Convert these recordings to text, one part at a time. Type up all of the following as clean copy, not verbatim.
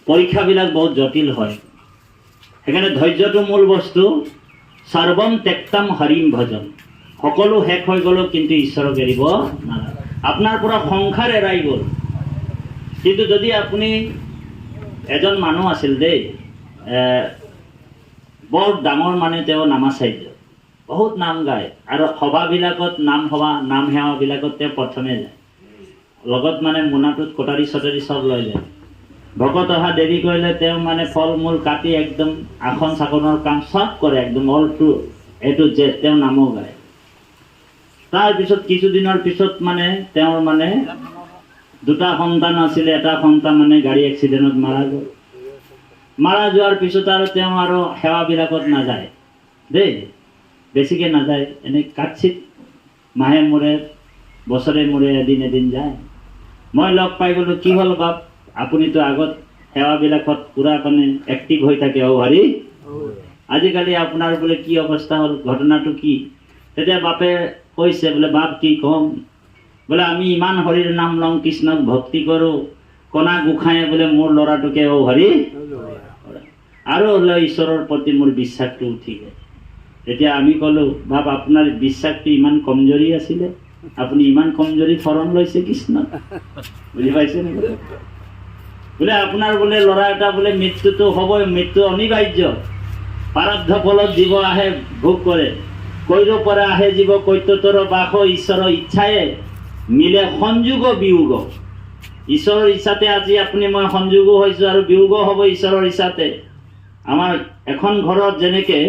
পৰীক্ষাবিলাক বহুত জটিল হয়, সেইকাৰণে ধৈৰ্যটো মূল বস্তু। সৰ্বম ত্যক্তম হৰিম ভজন, সকলো শেষ হৈ গ'লেও কিন্তু ঈশ্বৰক এৰিব নালাগে। আপোনাৰ পৰা সংসাৰ এৰাই গ'ল, কিন্তু যদি আপুনি এজন মানুহ আছিল দেই, বৰ ডাঙৰ মানে তেওঁ নামাচাৰ্য, বহুত নাম গায় আৰু সভাবিলাকত নাম সেৱাবিলাকত তেওঁ প্ৰথমে যায়, লগত মানে মোনাটোত কটাৰী চটাৰী চব লৈ যায়। ভকত অহা দেৰি কৰিলে তেওঁ মানে ফল মূল কাটি একদম আসন চাকনৰ কাম চব কৰে, একদম অল টু এইটো যে তেওঁ নামো গায়। তাৰপিছত কিছুদিনৰ পিছত মানে তেওঁৰ মানে দুটা সন্তান আছিলে, এটা সন্তান মানে গাড়ী এক্সিডেণ্টত মাৰা গ'ল। মাৰা যোৱাৰ পিছত আৰু তেওঁ আৰু সেৱাবিলাকত নাযায় দেই, বেছিকৈ নাযায়, এনেই কাটচিত মাহে মূৰে বছৰে মূৰে এদিন যায়। মই লগ পাই গ'লোঁ, কি হ'ল বাপ, আপুনিতো আগত সেৱাবিলাকত পুৰা মানে এক্টিভ হৈ থাকে, অ' হৰি, আজিকালি আপোনাৰ বোলে কি অৱস্থা হ'ল, ঘটনাটো কি? তেতিয়া বাপে কৈছে বোলে, বাপ কি ক'ম, বোলে আমি ইমান হৰিৰ নাম লওঁ, কৃষ্ণক ভক্তি কৰোঁ, কণা গোসাঁয়ে বোলে মোৰ ল'ৰাটোকে অ' হৰি, আৰু বোলে ঈশ্বৰৰ প্ৰতি মোৰ বিশ্বাসটো উঠি গ'ল। তেতিয়া আমি ক'লোঁ, বাপ আপোনাৰ বিশ্বাসটো ইমান কমজোৰি আছিলে, আপুনি ইমান কমজোৰি শৰণ লৈছে কৃষ্ণ, বুজি পাইছে নেকি? বোলে আপোনাৰ বোলে ল'ৰা এটা বোলে মৃত্যুটো হ'বই, মৃত্যু অনিবাৰ্য, প্ৰাৰব্ধ ফলত জীৱ আহে ভোগ কৰে, কৈৰ পৰা আহে জীৱ কৈত্যতৰ বাস, ঈশ্বৰৰ ইচ্ছায়ে মিলে সংযোগ বিয়োগ। ঈশ্বৰৰ ইচ্ছাতে আজি আপুনি মই সংযোগো হৈছোঁ আৰু বিয়োগো হ'ব ঈশ্বৰৰ ইচ্ছাতে। আমাৰ এখন ঘৰত যেনেকৈ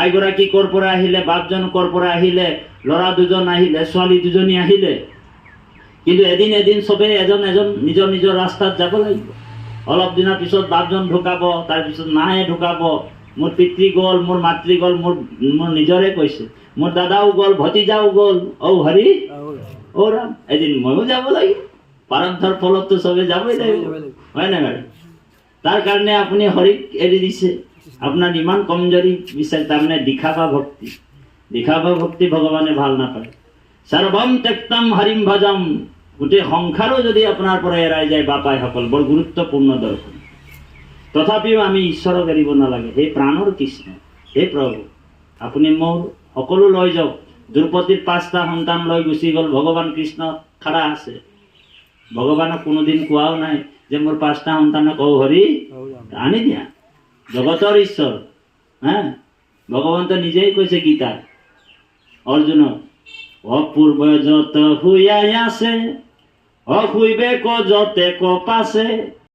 আইগৰাকী ক'ৰ পৰা আহিলে, বাপজন ক'ৰ পৰা আহিলে, ল'ৰা দুজন আহিলে, ছোৱালী দুজনী আহিলে, কিন্তু এদিন চবেই এজন নিজৰ নিজৰ ৰাস্তাত যাব লাগিব। অলপ দিনৰ পিছত বাপজন ঢুকাব, তাৰপিছত মায়ে ঢুকাব, মোৰ পিতৃ গ'ল, মোৰ মাতৃ গ'ল, মোৰ নিজৰে কৈছে, মোৰ দাদাও গ'ল, ভতিজাও গ'ল, অ' হৰি অ' ৰাম, এদিন ময়ো যাব লাগিব, প্ৰাৰব্ধৰ ফলততো চবেই যাবই লাগিব, হয় নে বাৰু? তাৰ কাৰণে আপুনি হৰিক এৰি দিছে, আপোনাৰ ইমান কমজোৰি বিচাৰ, তাৰমানে দিখাবা ভক্তি ভগৱানে ভাল নাপায়। সৰ্বম ত্যক্তম হৰিম ভজম, গোটেই সংসাৰো যদি আপোনাৰ পৰা এৰাই যায় বাপাইসকল, বৰ গুৰুত্বপূৰ্ণ দৰ্শন। তথাপিও আমি ঈশ্বৰক এৰিব নালাগে। হে প্ৰাণৰ কৃষ্ণ, হে প্ৰভু, আপুনি মোৰ সকলো লৈ যাওক। দ্ৰৌপদীৰ 5টা সন্তান লৈ গুচি গ'ল, ভগৱান কৃষ্ণ খাৰা আছে। ভগৱানক কোনোদিন কোৱাও নাই যে মোৰ 5টা সন্তানক অ' হৰি আনি দিয়া, জগতৰ ঈশ্বৰ। ভগৱন্ত নিজেই কৈছে গীতাত অৰ্জুনক, অপূৰ্ব যত শুয়াই আছে, অশুইবে ক যতে ক পাছে,